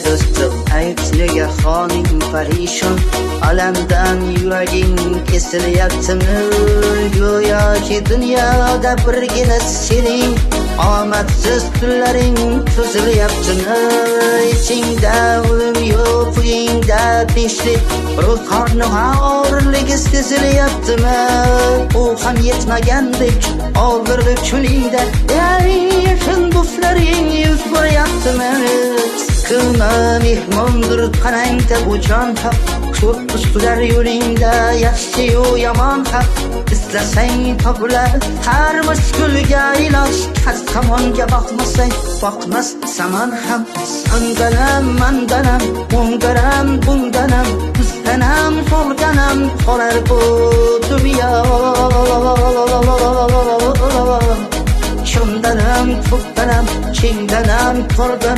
do'stim, aytliga holing parishon, alamdan yuraging kesilyaptimi? Go'yoki dunyoda birgina sening omadsiz kunlaring cho'zilyaptimi? Ichingda o'lim yo'q, uyingda tinchlik, ruh qorni og'irligi sezilyaptimi? U ham yetmagandek og'irlik kuningda yashin buflaring yuz boryaptimi? Siqilma mehmondir panangda bu jon haq, ko'p ustilar yo'lingda yaxshi-yu yomon haq. İstasang topilar har mushkulga iloj, tomonga boqmasang boqmas zamon ham. Sandanam mandanam, o'ngdanam bundanam, bizdanam solganam qolar bu dunyo. Chundanam ko'kdanam, kengdanam tordanam.